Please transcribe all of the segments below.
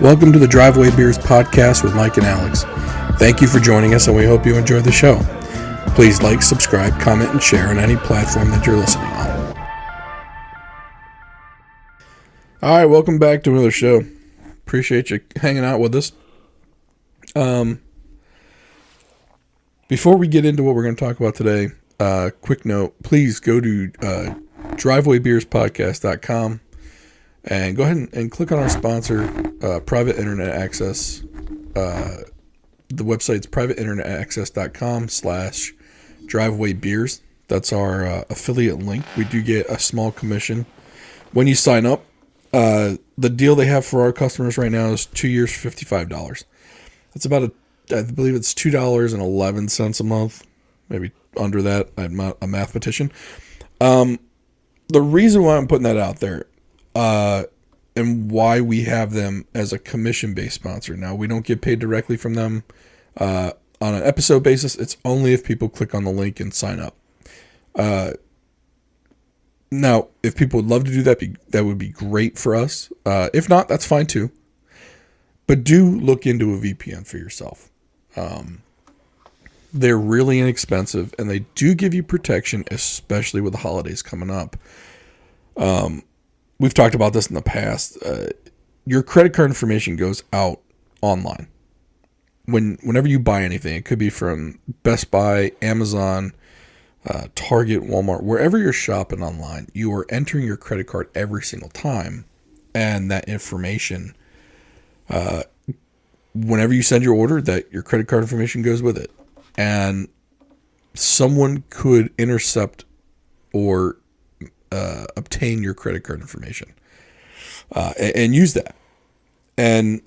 Welcome to the Driveway Beers podcast with Mike and Alex. Thank you for joining us, and we hope you enjoy the show. Please like, subscribe, comment, and share on any platform that you're listening on. All right, welcome back to another show. Appreciate you hanging out with us. Before we get into what we're going to talk about today, quick note, please go to drivewaybeerspodcast.com and go ahead and click on our sponsor, Private Internet Access. The website's privateinternetaccess.com/drivewaybeers. That's our affiliate link. We do get a small commission when you sign up. The deal they have for our customers right now is 2 years for $55. That's about I believe it's $2.11 a month, maybe under that. I'm not a mathematician. The reason why I'm putting that out there, and why we have them as a commission-based sponsor. Now, we don't get paid directly from them on an episode basis. It's only if people click on the link and sign up. Now, if people would love to do that, that would be great for us. If not, that's fine too. But do look into a VPN for yourself. They're really inexpensive, and they do give you protection, especially with the holidays coming up. We've talked about this in the past. Your credit card information goes out online. Whenever you buy anything, it could be from Best Buy, Amazon, Target, Walmart, wherever you're shopping online, you are entering your credit card every single time, and that information, whenever you send your order, that your credit card information goes with it. And someone could intercept or obtain your credit card information and use that. And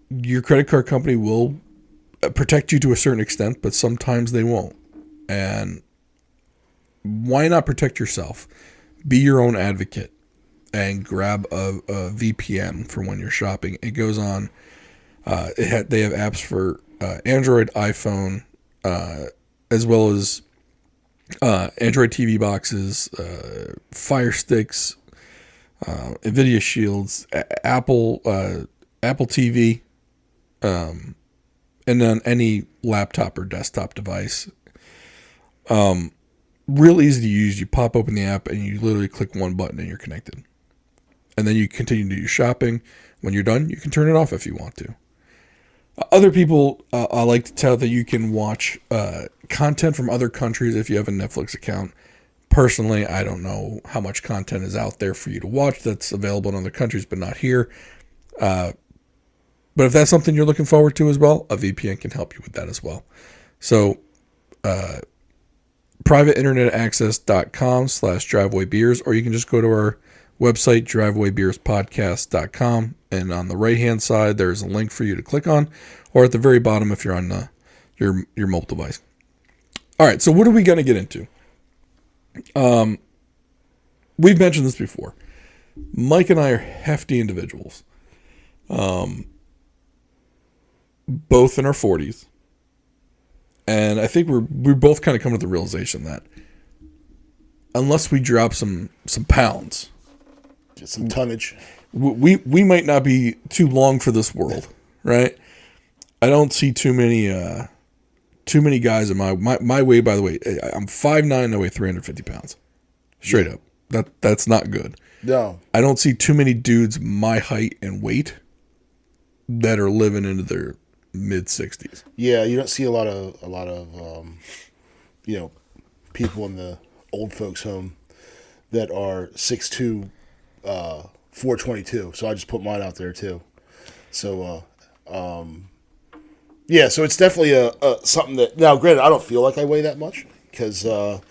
your credit card company will protect you to a certain extent, but sometimes they won't. And why not protect yourself? Be your own advocate and grab a VPN for when you're shopping. It goes on. They have apps for Android, iPhone, as well as Android TV boxes, Fire Sticks, NVIDIA Shields, Apple TV, and then any laptop or desktop device. Real easy to use. You pop open the app and you literally click one button and you're connected. And then you continue to do your shopping. When you're done, you can turn it off if you want to. Other people, I like to tell that you can watch content from other countries if you have a Netflix account. Personally, I don't know how much content is out there for you to watch that's available in other countries, but not here. But if that's something you're looking forward to as well, a VPN can help you with that as well. So, privateinternetaccess.com/drivewaybeers, or you can just go to our website, drivewaybeerspodcast.com, and on the right-hand side, there's a link for you to click on, or at the very bottom if you're on your mobile device. All right, so what are we going to get into? We've mentioned this before. Mike and I are hefty individuals, both in our 40s, and I think we're both kind of coming to the realization that unless we drop some pounds, some tonnage, we might not be too long for this world, right? I don't see too many guys in my weight. By the way, I'm 5'9", and I weigh 350 pounds, straight up. That's not good. No, I don't see too many dudes my height and weight that are living into their mid 60s. Yeah, you don't see a lot of people in the old folks home that are 6'2", 422. So I just put mine out there too. So yeah, so it's definitely a something that, now granted, I don't feel like I weigh that much because I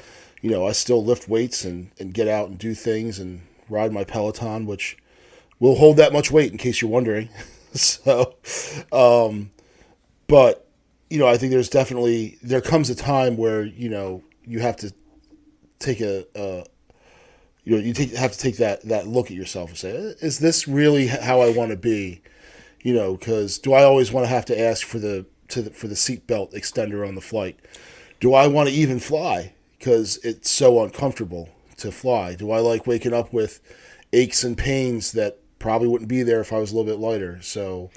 still lift weights and get out and do things and ride my Peloton, which will hold that much weight in case you're wondering. So but I think there comes a time where you have to take have to take that look at yourself and say, is this really how I want to be? Because do I always want to have to ask for the seatbelt extender on the flight? Do I want to even fly? Because it's so uncomfortable to fly. Do I like waking up with aches and pains that probably wouldn't be there if I was a little bit lighter. So,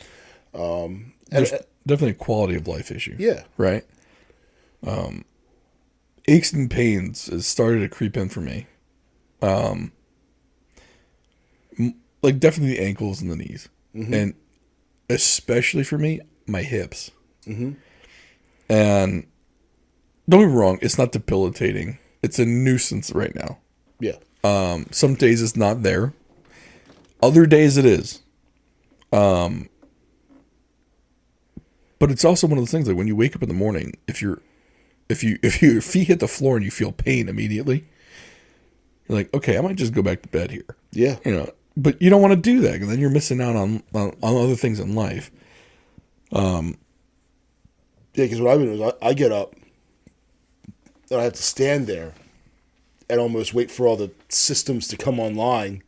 There's definitely a quality of life issue. yeah, Right? Aches and pains has started to creep in for me. Like definitely the ankles and the knees. And especially for me, my hips. And don't get me wrong, it's not debilitating. It's a nuisance right now. yeah, Some days it's not there. Other days it is. But it's also one of those things like when you wake up in the morning, if your feet hit the floor and you feel pain immediately, you're like, okay, I might just go back to bed here. yeah. But you don't want to do that because then you're missing out on other things in life. Yeah, because what I've been doing is I get up and I have to stand there and almost wait for all the systems to come online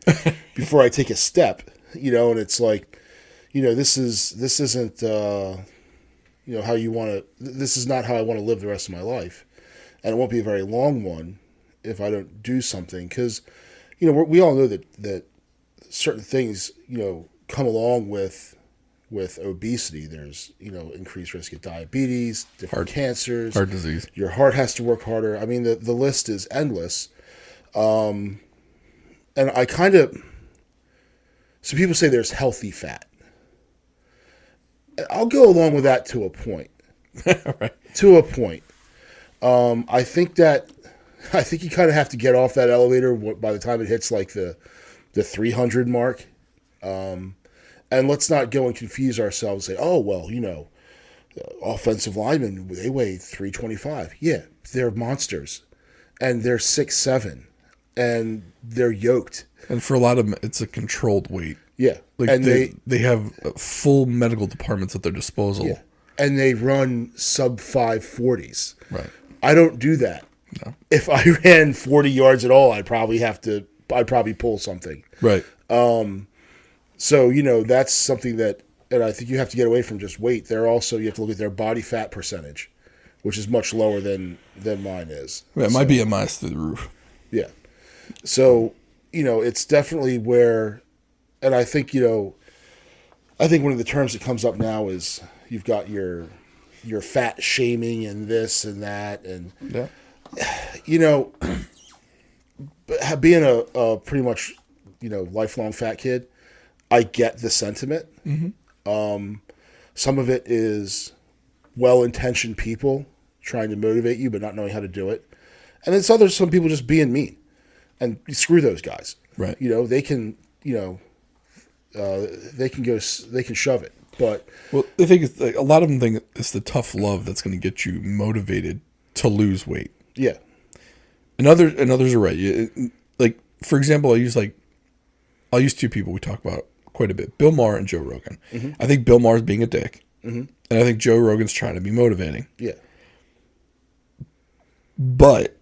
before I take a step. And it's like, this isn't how you want to. This is not how I want to live the rest of my life, and it won't be a very long one if I don't do something. Because we all know that certain things come along with obesity. There's increased risk of diabetes, different cancers, Heart disease. Your heart has to work harder. I mean, the list is endless. And I kind of, so people say there's healthy fat. I'll go along with that to a point. Right. To a point. I think you kind of have to get off that elevator by the time it hits like the 300 mark. And let's not go and confuse ourselves and say, oh, well, offensive linemen, they weigh 325. Yeah, they're monsters. And they're 6'7". And they're yoked. And for a lot of them, it's a controlled weight. Yeah. Like and they have full medical departments at their disposal. Yeah. And they run sub 540s. Right. I don't do that. No. If I ran 40 yards at all, I'd probably pull something. Right. So, that's something that, and I think you have to get away from just weight. You have to look at their body fat percentage, which is much lower than mine is. Yeah, my BMI is through the roof. Yeah. So, it's definitely where, and I think, one of the terms that comes up now is you've got your fat shaming and this and that. And, yeah. Being a pretty much, lifelong fat kid, I get the sentiment. Mm-hmm. Some of it is well-intentioned people trying to motivate you but not knowing how to do it. And then some people just being mean. And screw those guys. Right. They can, they can shove it. But the thing is, like, a lot of them think it's the tough love that's going to get you motivated to lose weight. Yeah. And others are right. Like, for example, I'll use two people we talk about quite a bit: Bill Maher and Joe Rogan. Mm-hmm. I think Bill Maher's being a dick, and I think Joe Rogan's trying to be motivating. Yeah. But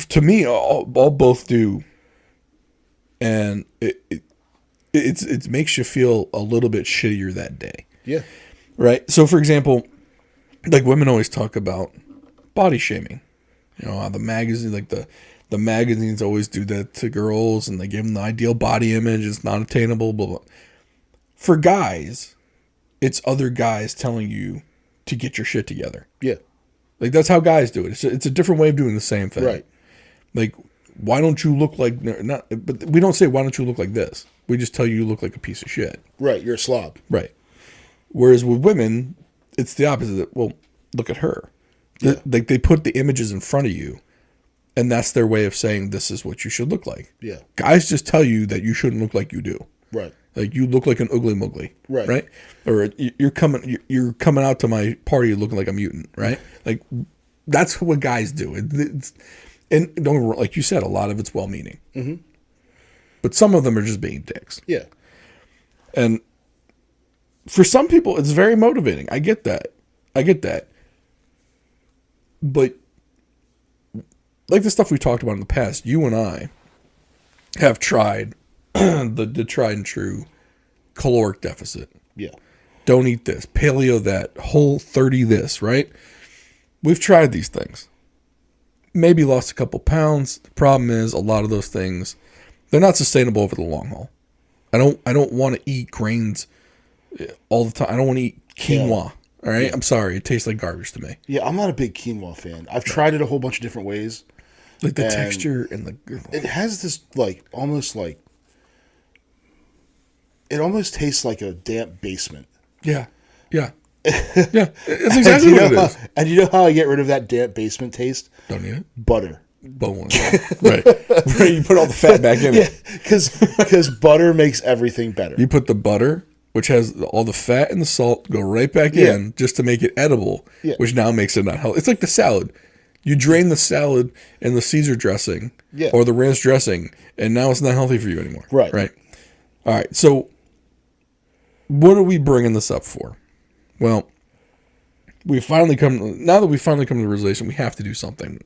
to me, all both do, and it makes you feel a little bit shittier that day. Yeah. Right. So, for example, like women always talk about body shaming. How the magazine, like the magazines always do that to girls, and they give them the ideal body image. It's not attainable. Blah blah. For guys, it's other guys telling you to get your shit together. Yeah. Like, that's how guys do it. It's a different way of doing the same thing. Right. Like, why don't you look like... But we don't say, why don't you look like this? We just tell you look like a piece of shit. Right. You're a slob. Right. Whereas with women, it's the opposite. Well, look at her. Yeah. They put the images in front of you, and that's their way of saying this is what you should look like. Yeah. Guys just tell you that you shouldn't look like you do. Right. Like, you look like an ugly muggly. Right. Right? Or you're coming out to my party looking like a mutant, right? Like, that's what guys do. And don't, like you said, a lot of it's well-meaning. Mm-hmm. But some of them are just being dicks. Yeah. And for some people, it's very motivating. I get that. But like the stuff we talked about in the past, you and I have tried the tried and true caloric deficit. Yeah. Don't eat this, paleo that, whole 30 this, right? We've tried these things. Maybe lost a couple pounds. The problem is a lot of those things They're not sustainable over the long haul. I don't want to eat grains all the time. I don't want to eat quinoa. Yeah. All right, I'm sorry, it tastes like garbage to me. Yeah, I'm not a big quinoa fan. I've tried it a whole bunch of different ways. Like the texture and the it has this almost it almost tastes like a damp basement. yeah. Yeah, it's exactly what it is. And you know how I get rid of that damp basement taste? Don't eat it. Butter. Bone. Right. You put all the fat back in it. Because butter makes everything better. You put the butter, which has all the fat and the salt, go right back in just to make it edible, which now makes it not healthy. It's like the salad. You drain the salad and the Caesar dressing or the ranch dressing, and now it's not healthy for you anymore. Right. Right. All right. So what are we bringing this up for? Well, now that we've finally come to the realization we have to do something.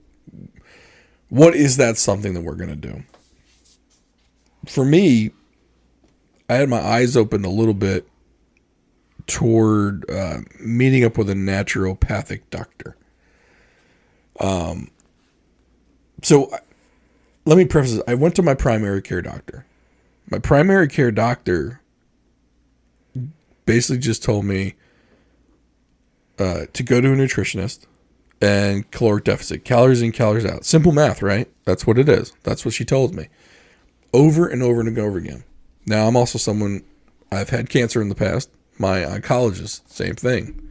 What is that something that we're going to do? For me, I had my eyes opened a little bit toward meeting up with a naturopathic doctor. So let me preface this. I went to my primary care doctor. My primary care doctor basically just told me to go to a nutritionist and caloric deficit, calories in, calories out. Simple math, right? That's what it is. That's what she told me over and over and over again. Now, I'm also I've had cancer in the past. My oncologist, same thing.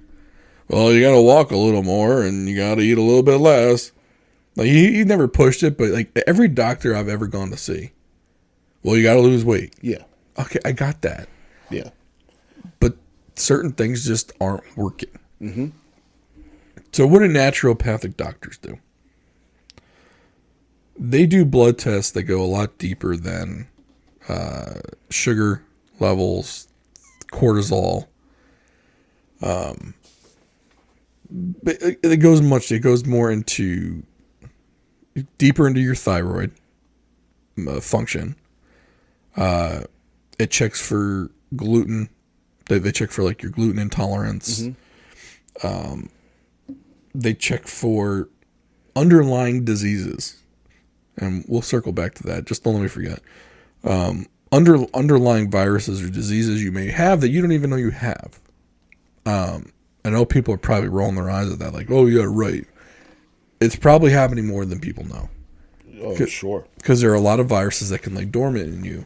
Well, you got to walk a little more and you got to eat a little bit less. Like he never pushed it, but like every doctor I've ever gone to see, well, you got to lose weight. Yeah. Okay, I got that. Yeah. But certain things just aren't working. Mm-hmm. So what do naturopathic doctors do? They do blood tests that go a lot deeper than sugar levels, cortisol. But it goes more into deeper into your thyroid function. It checks for gluten. They check for like your gluten intolerance. Mm-hmm. They check for underlying diseases, and we'll circle back to that. Just don't let me forget. Underlying viruses or diseases you may have that you don't even know you have. I know people are probably rolling their eyes at that, like, oh yeah, right. It's probably happening more than people know. Oh, sure. Because there are a lot of viruses that can lay dormant in you.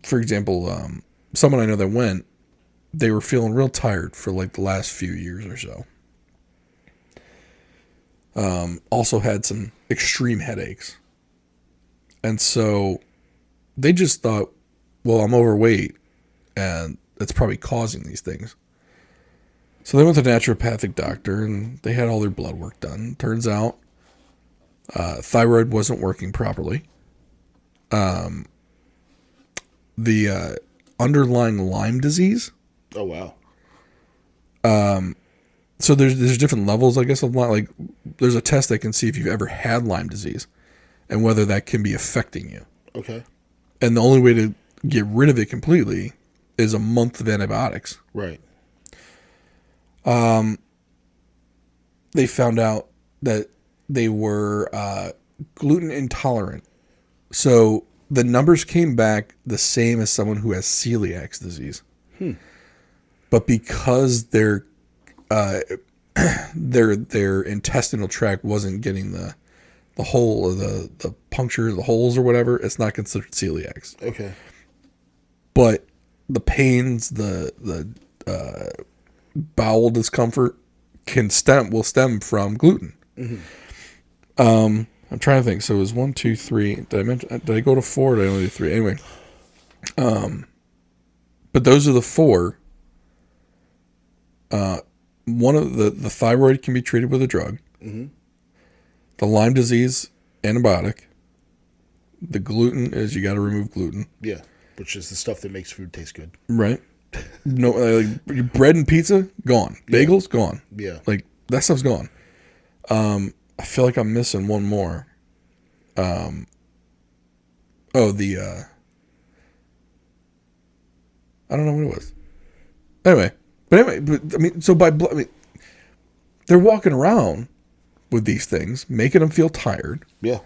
For example, someone I know that they were feeling real tired for like the last few years or so. Also had some extreme headaches. And so they just thought, well, I'm overweight and that's probably causing these things. So they went to a naturopathic doctor and they had all their blood work done. Turns out thyroid wasn't working properly. The underlying Lyme disease. Oh, wow. So there's different levels, I guess, of Lyme. Like there's a test that can see if you've ever had Lyme disease and whether that can be affecting you. Okay. And the only way to get rid of it completely is a month of antibiotics. Right. They found out that they were gluten intolerant. So the numbers came back the same as someone who has celiac disease. But because their intestinal tract wasn't getting the hole or the punctures, the holes or whatever, it's not considered celiac. Okay. But the pains, the bowel discomfort will stem from gluten. Mm-hmm. I'm trying to think. So it was 1, 2, 3. Did I go to 4? Or did I only do 3? Anyway. But those are the 4. One of the thyroid can be treated with a drug. Mm-hmm. The Lyme disease, antibiotic. The gluten is you got to remove gluten. Yeah, which is the stuff that makes food taste good. Right. No, like bread and pizza gone. Bagels gone. Yeah, like that stuff's gone. I feel like I'm missing one more. I don't know what it was. Anyway, they're walking around with these things, making them feel tired. Yeah.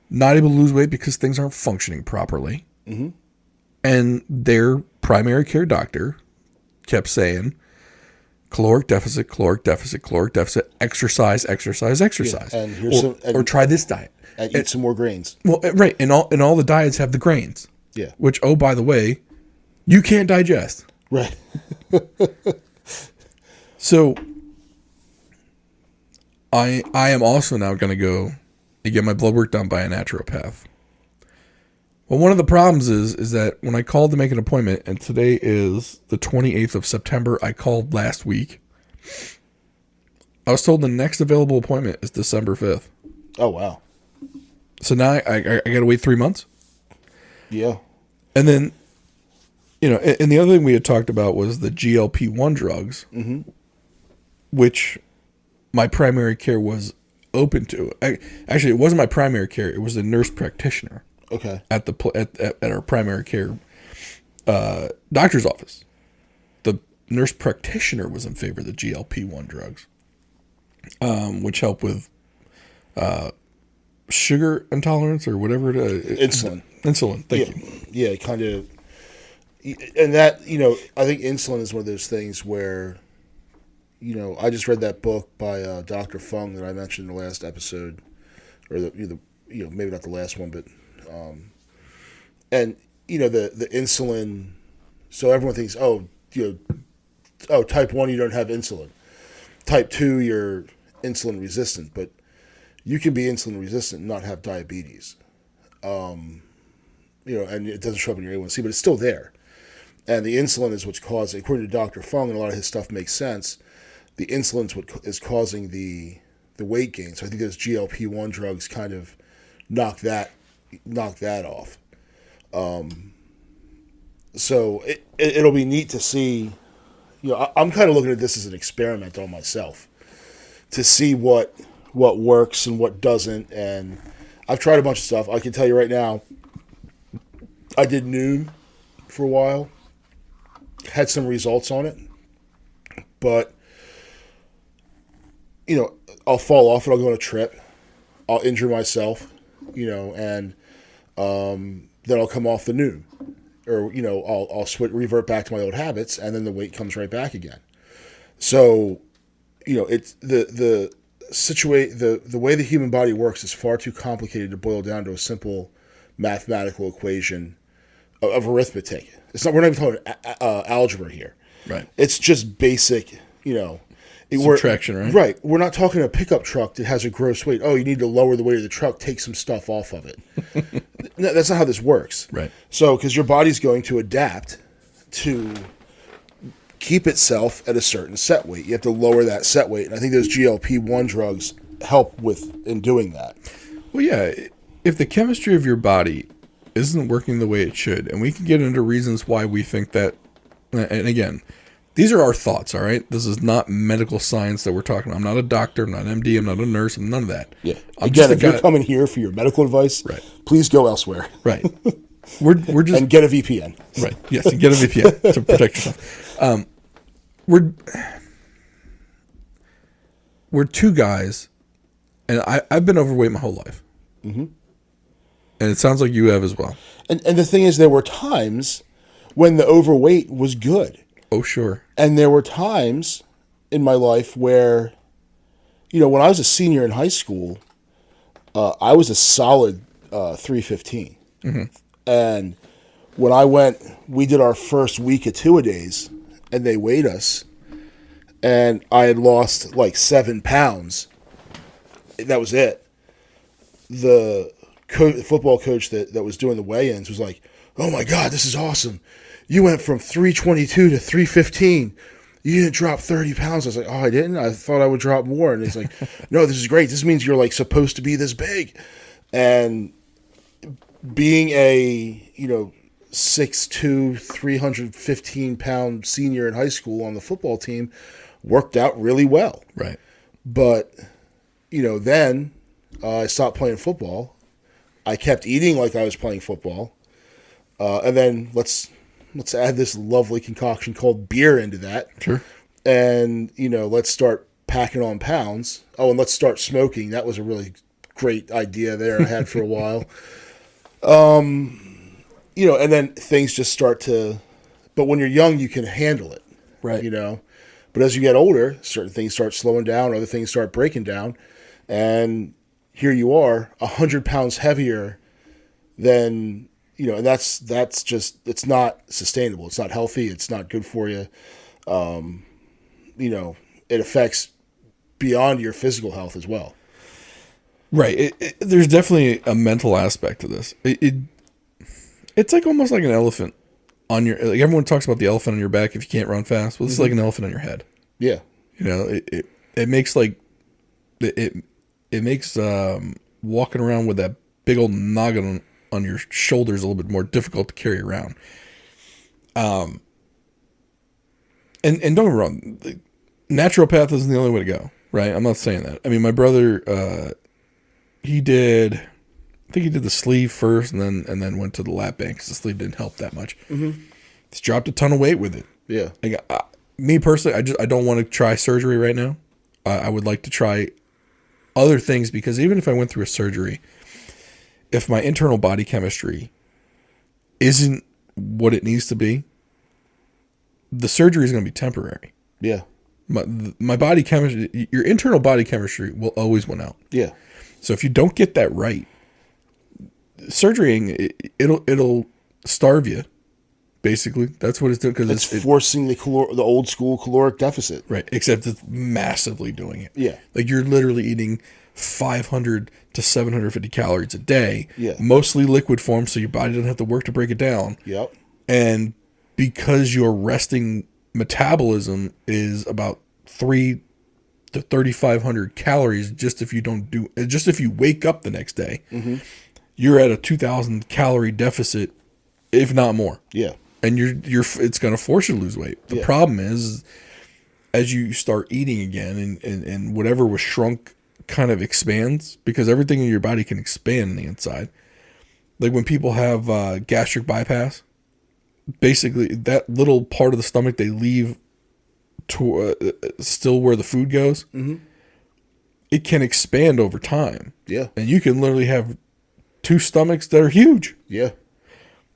not able to lose weight because things aren't functioning properly. Mm-hmm. And their primary care doctor kept saying, caloric deficit, exercise. Yeah, and here's or try this diet. And eat some more grains. Well, right. And all the diets have the grains. Yeah. Which, oh, by the way, you can't digest. Right. So I am also now going to go and get my blood work done by a naturopath. Well, one of the problems is that when I called to make an appointment, and today is the 28th of September, I called last week. I was told the next available appointment is December 5th. Oh, wow. So now I got to wait 3 months? Yeah. And then, and the other thing we had talked about was the GLP-1 drugs, mm-hmm. which my primary care was open to. Actually, it wasn't my primary care. It was a nurse practitioner. Okay. At our primary care doctor's office. The nurse practitioner was in favor of the GLP-1 drugs, which help with sugar intolerance or whatever it is. Insulin. Thank you. Yeah, kind of. And that, I think insulin is one of those things where, I just read that book by Dr. Fung that I mentioned in the last episode, or maybe not the last one, but, and the insulin. So everyone thinks, type 1, you don't have insulin. Type 2, you're insulin resistant, but you can be insulin resistant and not have diabetes. And it doesn't show up in your A1C, but it's still there. And the insulin is what's causing, according to Dr. Fung, and a lot of his stuff makes sense, the insulin is what is causing the weight gain. So I think those GLP-1 drugs kind of knock that off. So it'll be neat to see. I'm kind of looking at this as an experiment on myself to see what works and what doesn't. And I've tried a bunch of stuff. I can tell you right now, I did noon for a while, had some results on it, but I'll fall off and I'll go on a trip. I'll injure myself, and then I'll come off the noon, or I'll revert back to my old habits, and then the weight comes right back again. So, it's the way the human body works is far too complicated to boil down to a simple mathematical equation of arithmetic. We're not even talking algebra here. Right. It's just basic, subtraction, right? Right. We're not talking a pickup truck that has a gross weight. Oh, you need to lower the weight of the truck, take some stuff off of it. No, that's not how this works. Right. So, because your body's going to adapt to keep itself at a certain set weight. You have to lower that set weight. And I think those GLP-1 drugs help in doing that. Well, yeah. If the chemistry of your body isn't working the way it should, and we can get into reasons why we think that, and again, these are our thoughts, all right? This is not medical science that we're talking about. I'm not a doctor, I'm not an MD, I'm not a nurse, I'm none of that. Yeah. Again, if you're coming here for your medical advice, right, please go elsewhere. Right. We're just... And get a VPN. Right. Yes, and get a VPN to protect yourself. We're two guys, and I've been overweight my whole life. Mm-hmm. And it sounds like you have as well. And the thing is, there were times when the overweight was good. Oh, sure. And there were times in my life where, when I was a senior in high school, I was a solid 315. Mm-hmm. And when we did our first week of two-a-days, and they weighed us, and I had lost like 7 pounds. That was it. The football coach that was doing the weigh-ins was like, "Oh my God, this is awesome. You went from 322 to 315. You didn't drop 30 pounds. I was like, "Oh, I didn't? I thought I would drop more." And he's like, "No, this is great. This means you're like supposed to be this big." And being a, 6'2", 315-pound senior in high school on the football team worked out really well. Right. But, then I stopped playing football. I kept eating like I was playing football. And then let's add this lovely concoction called beer into that. Sure. And, let's start packing on pounds. Oh, and let's start smoking. That was a really great idea there I had for a while. And then things just start to, but when you're young, you can handle it, Right. But as you get older, certain things start slowing down, other things start breaking down, and here you are, 100 pounds heavier than, and that's just, it's not sustainable. It's not healthy. It's not good for you. It affects beyond your physical health as well. Right. There's definitely a mental aspect to this. It's like almost like an elephant on your. Like everyone talks about the elephant on your back if you can't run fast. Well, this is like an elephant on your head. Yeah. It makes like it makes walking around with that big old noggin on your shoulders a little bit more difficult to carry around. And don't get me wrong, the naturopath isn't the only way to go, right? I'm not saying that. I mean, my brother, he did the sleeve first, and then went to the lap band because the sleeve didn't help that much. Mm-hmm. He's dropped a ton of weight with it. Yeah. Like, me personally, I don't want to try surgery right now. I would like to try other things because even if I went through a surgery, if my internal body chemistry isn't what it needs to be, the surgery is going to be temporary. Yeah. My body chemistry, your internal body chemistry will always win out. Yeah. So if you don't get that right, surgerying, it'll starve you. Basically, that's what it's doing because it's forcing the old school caloric deficit. Right, except it's massively doing it. Yeah. Like you're literally eating 500 to 750 calories a day. Yeah. Mostly liquid form, so your body doesn't have to work to break it down. Yep. And because your resting metabolism is about 3 to 3,500 calories, just if you wake up the next day, you're at a 2,000 calorie deficit, if not more. Yeah. And it's going to force you to lose weight. The problem is, as you start eating again, and whatever was shrunk kind of expands, because everything in your body can expand on the inside. Like when people have gastric bypass, basically that little part of the stomach they leave to still where the food goes, it can expand over time. Yeah. And you can literally have 2 stomachs that are huge. Yeah.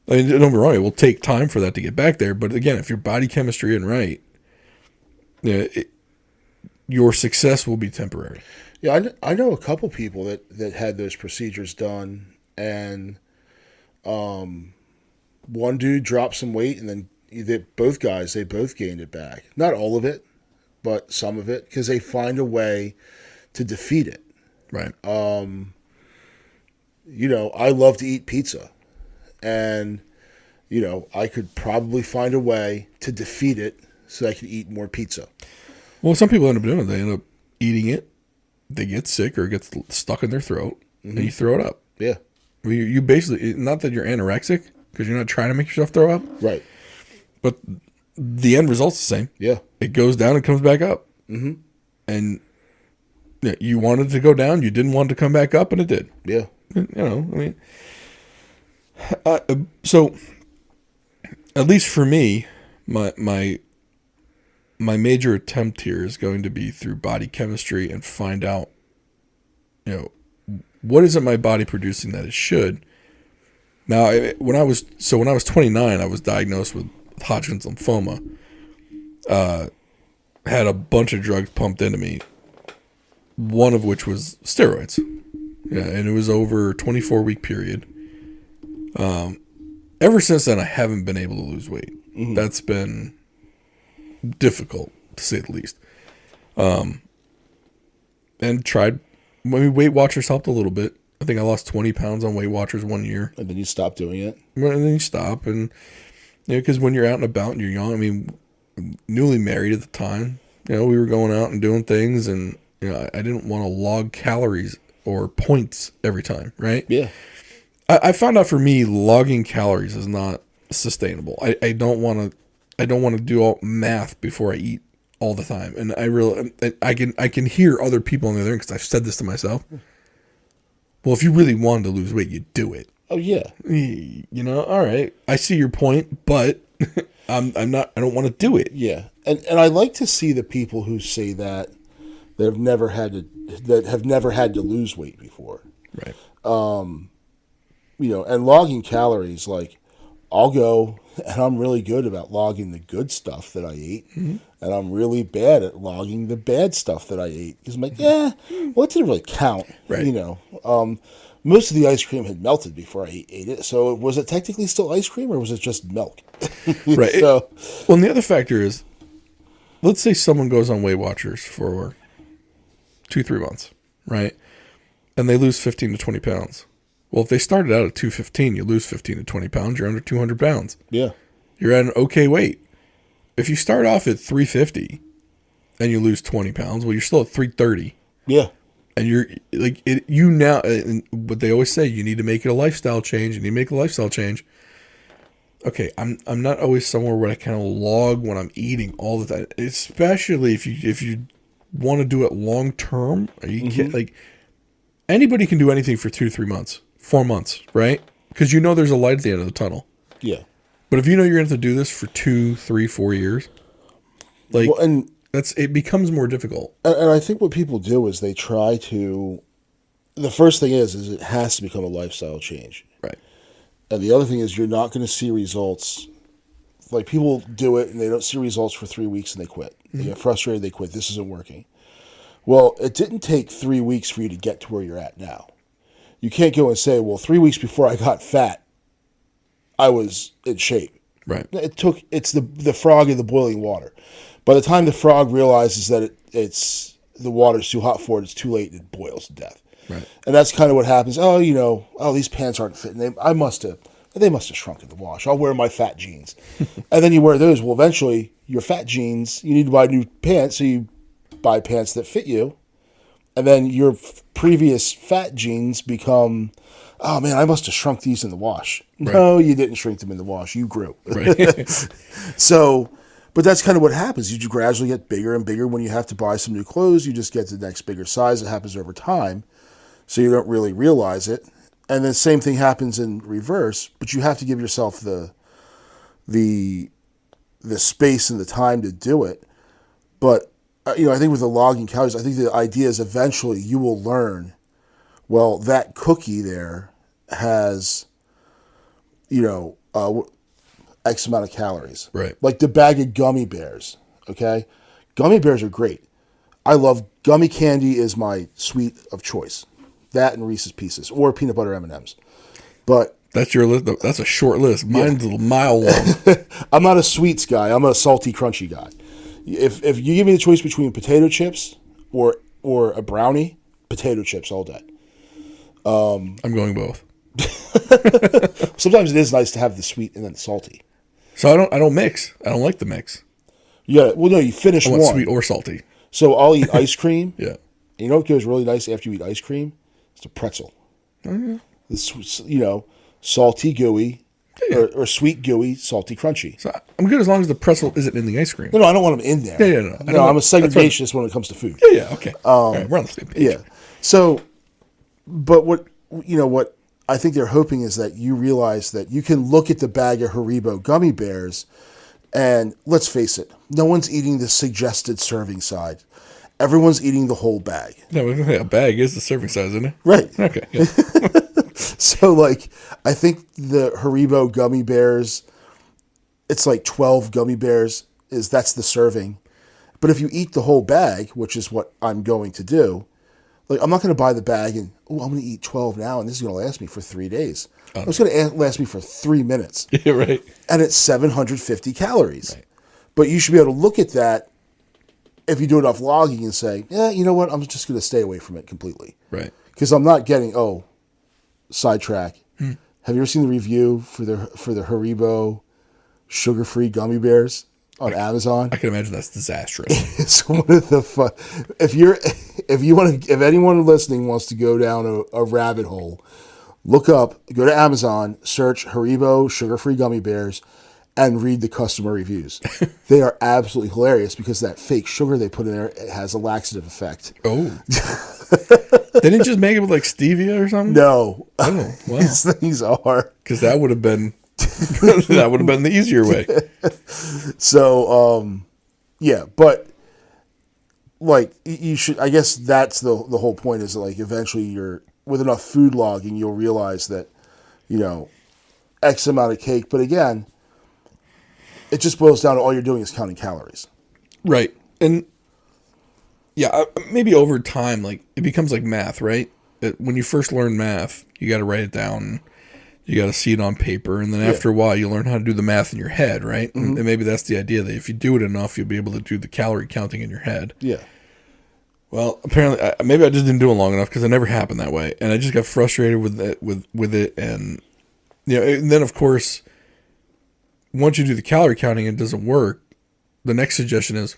I mean, don't be wrong, it will take time for that to get back there. But again, if your body chemistry isn't right, your success will be temporary. Yeah, I know a couple people that had those procedures done, and one dude dropped some weight, and then both guys gained it back. Not all of it, but some of it, because they find a way to defeat it. Right. I love to eat pizza. And, I could probably find a way to defeat it so I could eat more pizza. Well, some people end up doing it. They end up eating it. They get sick or it gets stuck in their throat, and you throw it up. Yeah. You basically, not that you're anorexic, because you're not trying to make yourself throw up. Right. But the end result's the same. Yeah. It goes down and comes back up. Mm-hmm. And you wanted it to go down. You didn't want it to come back up, and it did. Yeah. So at least for me, my major attempt here is going to be through body chemistry and find out, what isn't my body producing that it should. Now, when I was 29, I was diagnosed with Hodgkin's lymphoma. Had a bunch of drugs pumped into me, one of which was steroids. Yeah, and it was over a 24-week period. Ever since then, I haven't been able to lose weight. Mm-hmm. That's been difficult, to say the least. And tried. Weight Watchers helped a little bit. I think I lost 20 pounds on Weight Watchers 1 year. And then you stopped doing it? And then you stop. And, because when you're out and about and you're young, newly married at the time, we were going out and doing things. And, I didn't want to log calories or points every time, right? Yeah. I found out for me, logging calories is not sustainable. I don't want to do all math before I eat all the time. And I can hear other people on the other end, because I've said this to myself. Well, if you really wanted to lose weight, you'd do it. Oh yeah. All right. I see your point, but I don't want to do it. Yeah. And I like to see the people who say that have never had to lose weight before. Right. And logging calories, like I'll go and I'm really good about logging the good stuff that I ate, and I'm really bad at logging the bad stuff that I ate because I'm like, well, it didn't really count, Right. Most of the ice cream had melted before I ate it, so was it technically still ice cream or was it just milk? Right. So, Well, and the other factor is, let's say someone goes on Weight Watchers for 2-3 months, right? And they lose 15 to 20 pounds. Well, if they started out at 215, you lose 15 to 20 pounds, you're under 200 pounds. yeah, You're at an okay weight. If you start off at 350 and you lose 20 pounds, well, you're still at 330. yeah, And you're like, you now, and what they always say, you need to make it a lifestyle change. You need to make a lifestyle change. Okay, I'm not always somewhere where I kind of log when I'm eating all the time, especially if you want to do it long term. You can't, like, anybody can do anything for 2 to 3 months, 4 months, right? Because you know there's a light at the end of the tunnel. yeah. But if you know you're going to have to do this for 2, 3, 4 years, like, Well, and it becomes more difficult. And I think what people do is they try to. The first thing is it has to become a lifestyle change, Right. and the other thing is you're not going to see results. Like people do it and they don't see results for 3 weeks and they quit. They get frustrated, they quit. This isn't working. Well, it didn't take 3 weeks for you to get to where you're at now. You can't go and say, well, 3 weeks before I got fat, I was in shape. Right. It's the frog in the boiling water. By the time the frog realizes that it's the water's too hot for it, it's too late and it boils to death. Right. And that's kind of what happens. These pants aren't fitting. They must have shrunk in the wash. I'll wear my fat jeans. And then you wear those. Well, eventually your fat jeans, you need to buy new pants, so you buy pants that fit you. And then your previous fat jeans become, oh man, I must have shrunk these in the wash. Right. No, you didn't shrink them in the wash. You grew. Right. So, but that's kind of what happens. You gradually get bigger and bigger. When you have to buy some new clothes, you just get to the next bigger size. It happens over time. So you don't really realize it. And then same thing happens in reverse, but you have to give yourself the space and the time to do it. But I think with the logging calories, I think the idea is eventually you will learn, well, that cookie there has, X amount of calories. Right. Like the bag of gummy bears, okay? Gummy bears are great. I love gummy candy is my sweet of choice. That and Reese's Pieces or peanut butter M&Ms. But That's your list. That's a short list. Mine's a mile long. I'm not a sweets guy. I'm a salty, crunchy guy. If you give me the choice between potato chips or a brownie, potato chips all day. I'm going both. Sometimes it is nice to have the sweet and then the salty. So I don't mix. I don't like the mix. You finish I one. want sweet or salty. So I'll eat ice cream. Yeah. You know what goes really nice after you eat ice cream? It's a pretzel. Oh, yeah. Salty, gooey, or sweet, gooey, salty, crunchy. So I'm good as long as the pretzel isn't in the ice cream. No, I don't want them in there. Yeah, no. I'm a segregationist when it comes to food. Yeah, okay. All right, we're on the same page. Yeah. So, but what I think they're hoping is that you realize that you can look at the bag of Haribo gummy bears, and let's face it, no one's eating the suggested serving size. Everyone's eating the whole bag. No, a bag is the serving size, isn't it? Right. Okay. Yeah. So, I think the Haribo gummy bears, it's like 12 gummy bears, that's the serving. But if you eat the whole bag, which is what I'm going to do, I'm not going to buy the bag and, I'm going to eat 12 now, and this is going to last me for 3 days. It's going to last me for 3 minutes. Yeah, right. And it's 750 calories. Right. But you should be able to look at that if you do enough logging and say, yeah, you know what, I'm just going to stay away from it completely. Right. Because I'm not getting, sidetrack. Have you ever seen the review for the Haribo sugar-free gummy bears on Amazon? I can imagine that's disastrous. It's one of the fun. If anyone listening wants to go down a rabbit hole, go to Amazon, search Haribo sugar-free gummy bears, and read the customer reviews. They are absolutely hilarious because that fake sugar they put in there, it has a laxative effect. Oh. They didn't just make it with stevia or something? No. Oh, wow. These things are. Because that would have been the easier way. So, but you should, I guess that's the whole point is eventually with enough food logging, you'll realize that, X amount of cake. But again, it just boils down to all you're doing is counting calories. Right. And yeah, maybe over time, like it becomes like math, right? When you first learn math, you got to write it down. You got to see it on paper. And then after a while, you learn how to do the math in your head, right? Mm-hmm. And maybe that's the idea, that if you do it enough, you'll be able to do the calorie counting in your head. Yeah. Well, apparently, maybe I just didn't do it long enough because it never happened that way. And I just got frustrated with it. And, and then, of course, once you do the calorie counting and it doesn't work, the next suggestion is,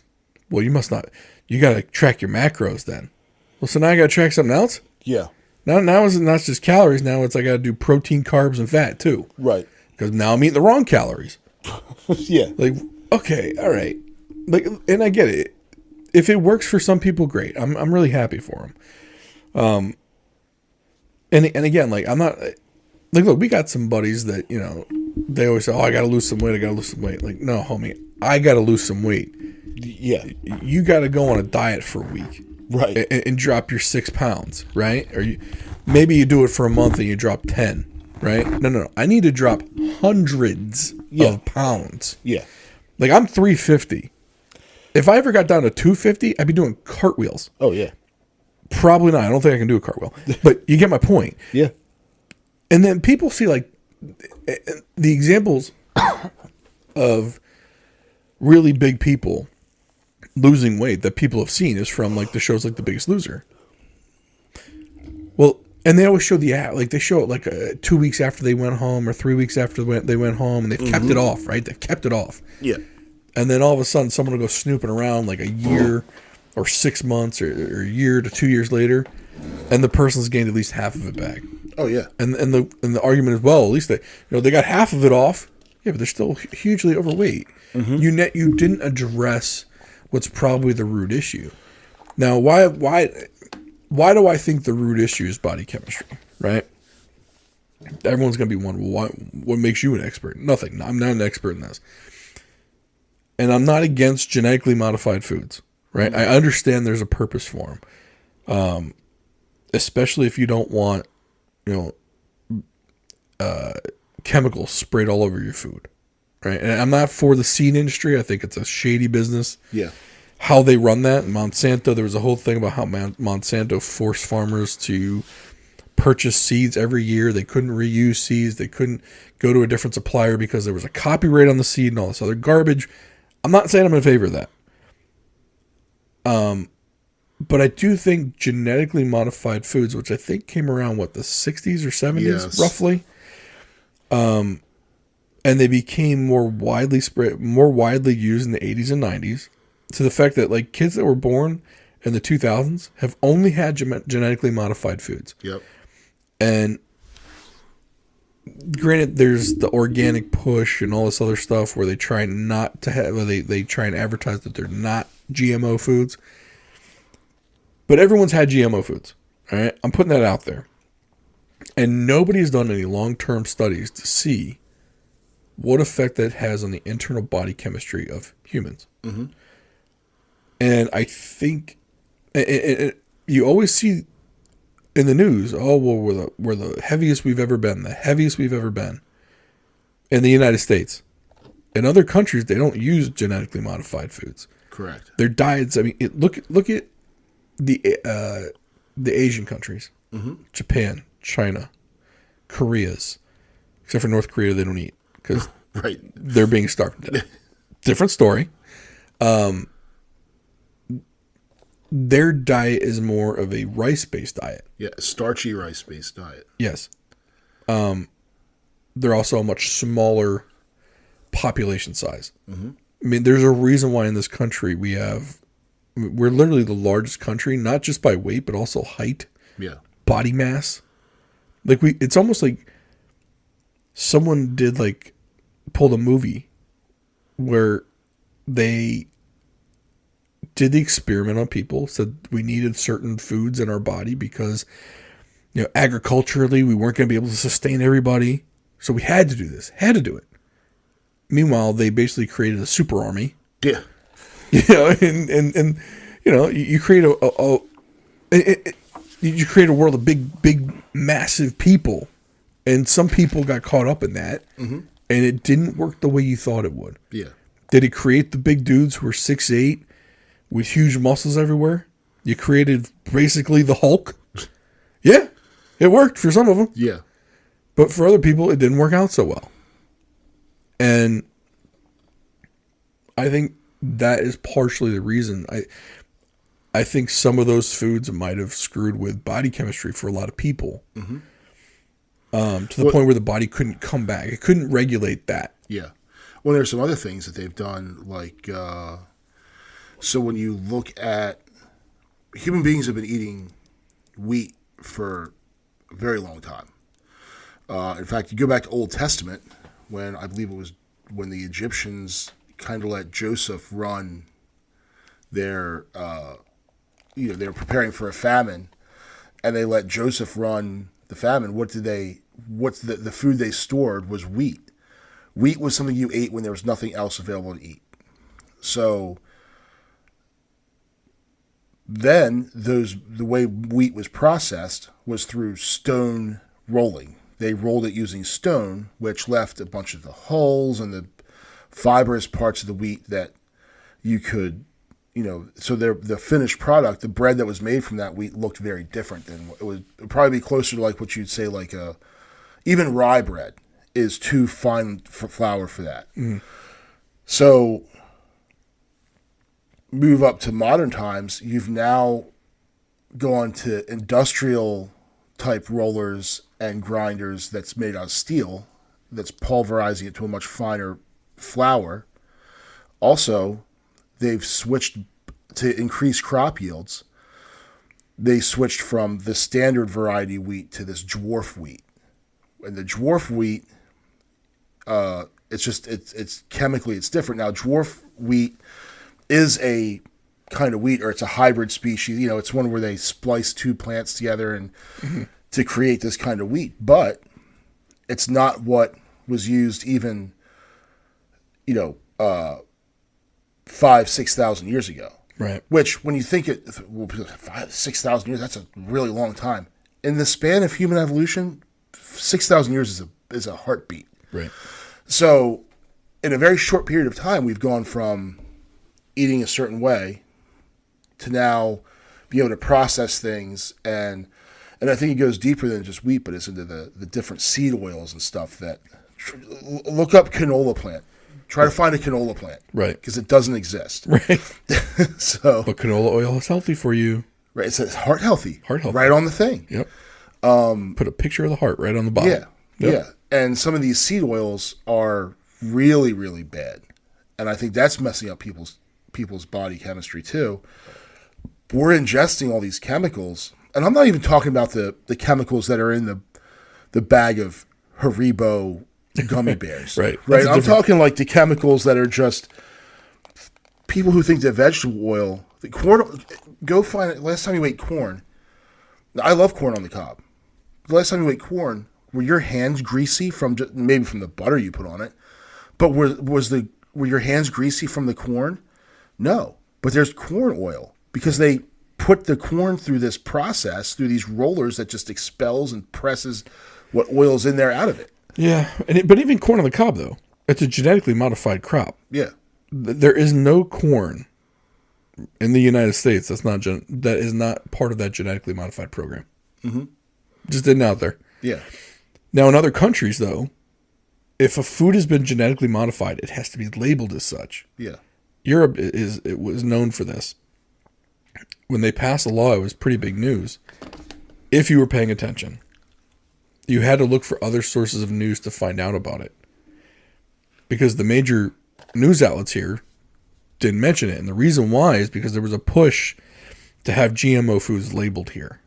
well, you got to track your macros then. Well, so now I got to track something else? Yeah. Now it's not just calories. Now it's I got to do protein, carbs, and fat too. Right. Because now I'm eating the wrong calories. Yeah. Like, okay, all right. Like, and I get it. If it works for some people, great. I'm really happy for them. And again, like I'm not like, look, we got some buddies that they always say, oh, I got to lose some weight. Like, no, homie, I got to lose some weight. Yeah. You got to go on a diet for a week. Right. And drop your 6 pounds, right? Or maybe you do it for a month and you drop 10, right? No. I need to drop hundreds of pounds. Yeah. Like I'm 350. If I ever got down to 250, I'd be doing cartwheels. Oh, yeah. Probably not. I don't think I can do a cartwheel. But you get my point. Yeah. And then people see like the examples of really big people losing weight that people have seen is from like the shows like The Biggest Loser. Well, and they always show they show it like 2 weeks after they went home or 3 weeks after they went home, and they've kept it off, right? They've kept it off. Yeah. And then all of a sudden someone will go snooping around like a year or 6 months or a year to 2 years later, and the person's gained at least half of it back. Oh yeah. And the argument is, well, at least they got half of it off. Yeah, but they're still hugely overweight. Mm-hmm. You didn't address what's probably the root issue. Now, why do I think the root issue is body chemistry, right? Everyone's going to be wondering, what makes you an expert? Nothing. I'm not an expert in this. And I'm not against genetically modified foods, right? I understand there's a purpose for them. Especially if you don't want, chemicals sprayed all over your food, right? And I'm not for the seed industry. I think it's a shady business. Yeah. How they run that. Monsanto, there was a whole thing about how Monsanto forced farmers to purchase seeds every year. They couldn't reuse seeds. They couldn't go to a different supplier because there was a copyright on the seed and all this other garbage. I'm not saying I'm in favor of that. But I do think genetically modified foods, which I think came around, the 60s or 70s, roughly. And they became more widely used in the 80s and 90s, to the fact that like kids that were born in the 2000s have only had genetically modified foods. Yep. And granted, there's the organic push and all this other stuff where they try not to have, they try and advertise that they're not GMO foods. But everyone's had GMO foods. All right, I'm putting that out there. And nobody's done any long-term studies to see what effect that has on the internal body chemistry of humans. Mm-hmm. And I think you always see in the news, oh, well, we're the heaviest we've ever been, in the United States. In other countries, they don't use genetically modified foods. Correct. Their diets, I mean, look at the Asian countries, mm-hmm. Japan, China, Korea's, except for North Korea, they don't eat because right. They're being starved to death. Different story. Their diet is more of a rice-based diet. Yeah, starchy rice-based diet. Yes. They're also a much smaller population size. Mm-hmm. I mean, there's a reason why in this country we're literally the largest country, not just by weight, but also height, body mass. Like it's almost like someone pulled a movie where they did the experiment on people, said we needed certain foods in our body because, agriculturally we weren't going to be able to sustain everybody. So we had to do this, do it. Meanwhile, they basically created a super army. Yeah. And you create you create a world of big massive people, and some people got caught up in that, and it didn't work the way you thought it would. Yeah. Did it create the big dudes who are 6'8" with huge muscles everywhere? You created basically the Hulk? Yeah, it worked for some of them. Yeah. But for other people, it didn't work out so well. And I think that is partially the reason. I think some of those foods might have screwed with body chemistry for a lot of people. To the point where the body couldn't come back. It couldn't regulate that. Yeah. Well, there's some other things that they've done, like, so when you look at, human beings have been eating wheat for a very long time. In fact, you go back to Old Testament, when I believe it was when the Egyptians kind of let Joseph run their, they were preparing for a famine, and they let Joseph run the famine. What's the food they stored was wheat. Wheat was something you ate when there was nothing else available to eat. So then the way wheat was processed was through stone rolling. They rolled it using stone, which left a bunch of the hulls and the fibrous parts of the wheat that you could, so the finished product, the bread that was made from that wheat, looked very different than it would probably be closer to like what you'd say like even rye bread is too fine for flour for that. So move up to modern times, you've now gone to industrial type rollers and grinders that's made out of steel, that's pulverizing it to a much finer flour. Also, they've switched to increase crop yields. They switched from the standard variety wheat to this dwarf wheat. And the dwarf wheat, it's chemically, it's different. Now, dwarf wheat is a kind of wheat, or it's a hybrid species. It's one where they splice two plants together and to create this kind of wheat. But it's not what was used even, 5,000-6,000 years ago. Right. Which, when you think 5,000-6,000 years, that's a really long time. In the span of human evolution, 6,000 years is a heartbeat. Right. So, in a very short period of time, we've gone from eating a certain way to now be able to process things, and I think it goes deeper than just wheat, but it's into the different seed oils and stuff that. Look up canola plant. Try to find a canola plant. Right. Because it doesn't exist. Right. But canola oil is healthy for you. Right. It says heart healthy. Heart healthy. Right on the thing. Yep. Put a picture of the heart right on the bottom. Yeah. Yep. Yeah. And some of these seed oils are really, really bad. And I think that's messing up people's body chemistry too. We're ingesting all these chemicals. And I'm not even talking about the chemicals that are in the bag of Haribo gummy bears. Right. I'm talking like the chemicals that are just people who think that vegetable oil, the corn, go find it. Last time you ate corn, I love corn on the cob. The last time you ate corn, were your hands greasy from maybe from the butter you put on it? But were your hands greasy from the corn? No. But there's corn oil because they put the corn through this process, through these rollers that just expels and presses what oil's in there out of it. Yeah, but even corn on the cob, though, it's a genetically modified crop. Yeah. There is no corn in the United States that is not part of that genetically modified program. Just isn't out there. Yeah. Now, in other countries, though, if a food has been genetically modified, it has to be labeled as such. Yeah. Europe was known for this. When they passed a law, it was pretty big news. If you were paying attention, you had to look for other sources of news to find out about it. Because the major news outlets here didn't mention it. And the reason why is because there was a push to have GMO foods labeled here.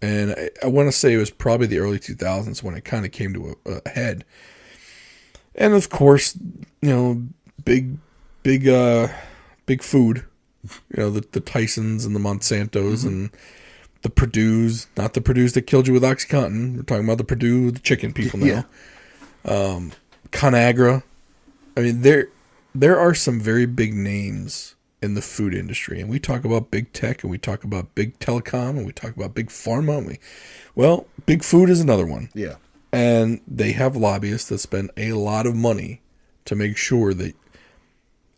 And I want to say it was probably the early 2000s when it kind of came to a head. And of course, big food, the Tysons and the Monsantos and the Purdue's, not the Purdue's that killed you with OxyContin. We're talking about the Purdue, the chicken people now. Yeah. ConAgra. I mean, there are some very big names in the food industry, and we talk about big tech, and we talk about big telecom, and we talk about big pharma. Well, big food is another one. Yeah. And they have lobbyists that spend a lot of money to make sure that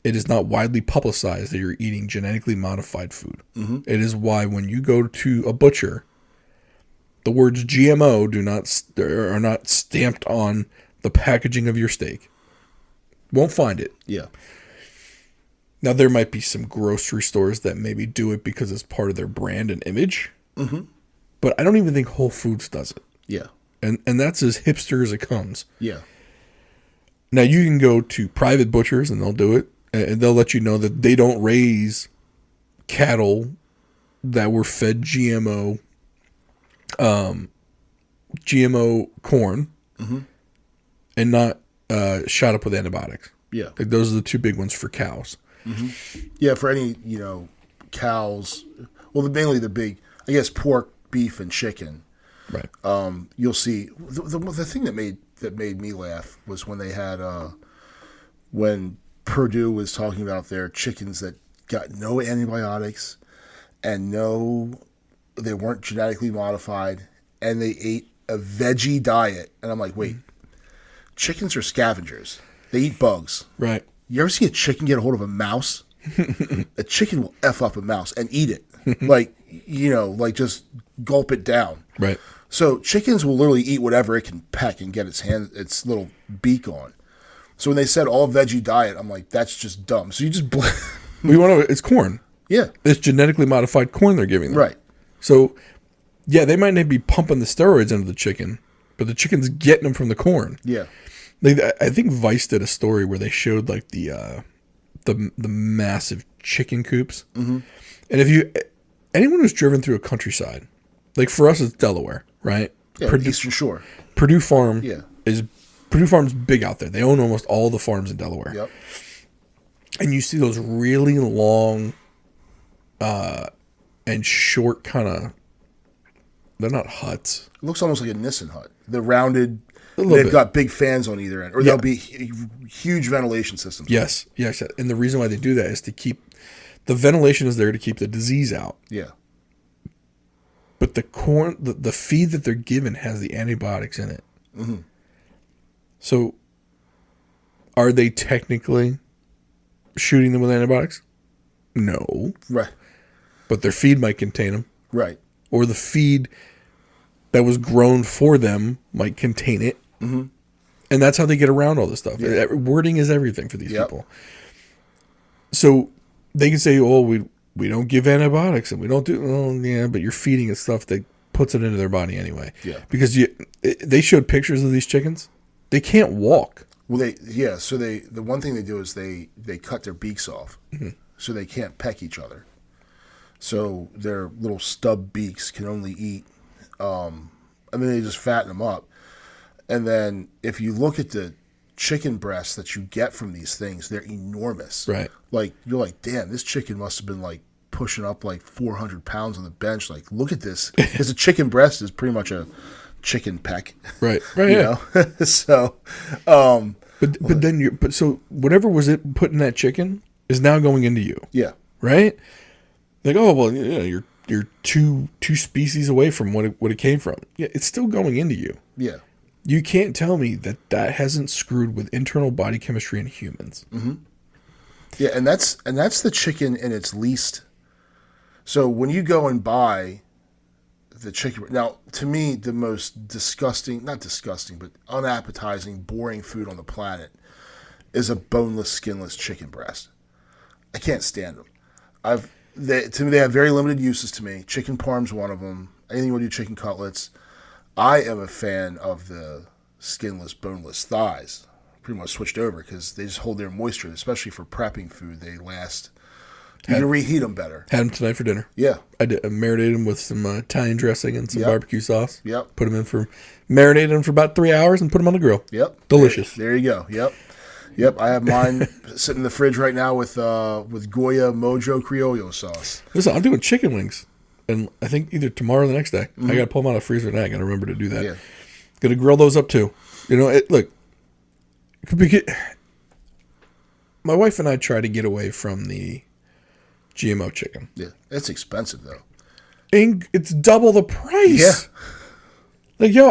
it is not widely publicized that you're eating genetically modified food. Mm-hmm. It is why when you go to a butcher, the words GMO are not stamped on the packaging of your steak. Won't find it. Yeah. Now, there might be some grocery stores that maybe do it because it's part of their brand and image. Mm-hmm. But I don't even think Whole Foods does it. Yeah. And that's as hipster as it comes. Yeah. Now, you can go to private butchers and they'll do it. And they'll let you know that they don't raise cattle that were fed GMO corn and not shot up with antibiotics. Yeah. Like those are the two big ones for cows. Mm-hmm. Yeah, for any, cows, well, mainly the big, I guess, pork, beef, and chicken. Right. You'll see the thing that made me laugh was when they had when Purdue was talking about their chickens that got no antibiotics and they weren't genetically modified, and they ate a veggie diet. And I'm like, wait, chickens are scavengers. They eat bugs. Right. You ever see a chicken get a hold of a mouse? A chicken will F up a mouse and eat it. Like just gulp it down. Right. So chickens will literally eat whatever it can peck and get its little beak on. So when they said all veggie diet, I'm like, that's just dumb. So you just it's corn. Yeah. It's genetically modified corn they're giving them. Right. So, yeah, they might not be pumping the steroids into the chicken, but the chicken's getting them from the corn. Yeah. I think Vice did a story where they showed like the massive chicken coops. Mm-hmm. And anyone who's driven through a countryside, like for us it's Delaware, right? Yeah, Eastern Shore. Purdue Farm Yeah. Purdue Farm's big out there. They own almost all the farms in Delaware. Yep. And you see those really long and short kind of, they're not huts. It looks almost like a Nissan hut. They're rounded. They've got big fans on either end. Or there'll be huge ventilation systems. Yes. And the reason why they do that is to keep, the ventilation is there to keep the disease out. Yeah. But the corn, the feed that they're given has the antibiotics in it. Mm-hmm. So, are they technically shooting them with antibiotics? No. Right. But their feed might contain them. Right. Or the feed that was grown for them might contain it. Mm-hmm. And that's how they get around all this stuff. Yeah. Wording is everything for these people. So, they can say, oh, we don't give antibiotics and we don't do, oh, yeah, but you're feeding it stuff that puts it into their body anyway. Yeah. Because they showed pictures of these chickens. They can't walk. Well, so the one thing they do is they cut their beaks off, so they can't peck each other. So their little stub beaks can only eat, and then they just fatten them up. And then if you look at the chicken breasts that you get from these things, they're enormous. Right. Like you're like, damn, this chicken must have been like pushing up like 400 pounds on the bench. Like, look at this, because a chicken breast is pretty much a chicken peck. Right. Yeah. So, so whatever was it put in that chicken is now going into you. Yeah. Right. Like, oh well, yeah, you're two species away from what it came from. Yeah, it's still going into you. Yeah. You can't tell me that hasn't screwed with internal body chemistry in humans. Mm-hmm. Yeah, and that's the chicken in its least. So when you go and buy the chicken, now to me the most not disgusting, but unappetizing, boring food on the planet is a boneless, skinless chicken breast. I can't stand them. To me, they have very limited uses to me. Chicken parm's one of them. Anything you want to do, chicken cutlets. I am a fan of the skinless, boneless thighs. Pretty much switched over because they just hold their moisture, especially for prepping food. They last. You can reheat them better. Had them tonight for dinner. Yeah. I marinated them with some Italian dressing and some barbecue sauce. Yep. Marinated them for about 3 hours and put them on the grill. Yep. Delicious. There you go. Yep. I have mine sitting in the fridge right now with Goya Mojo Criollo sauce. Listen, I'm doing chicken wings. And I think either tomorrow or the next day. Mm-hmm. I got to pull them out of the freezer tonight. I got to remember to do that. Yeah. Going to grill those up too. Look. My wife and I try to get away from the GMO chicken. Yeah, it's expensive though. And it's double the price. Yeah. Like, yo,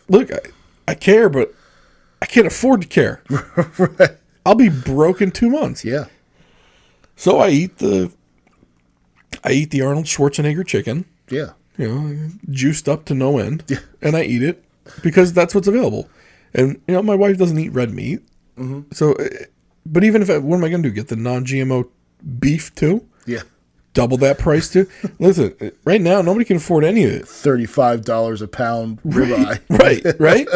look, I care, but I can't afford to care. Right. I'll be broke in 2 months. Yeah. So I eat the Arnold Schwarzenegger chicken. Yeah. You know, juiced up to no end. Yeah. And I eat it because that's what's available. And, you know, my wife doesn't eat red meat. Mm-hmm. So, but even if what am I going to do? Get the non-GMO beef too? Yeah. Double that price too? Listen, right now, nobody can afford any of it. $35 a pound ribeye. Right.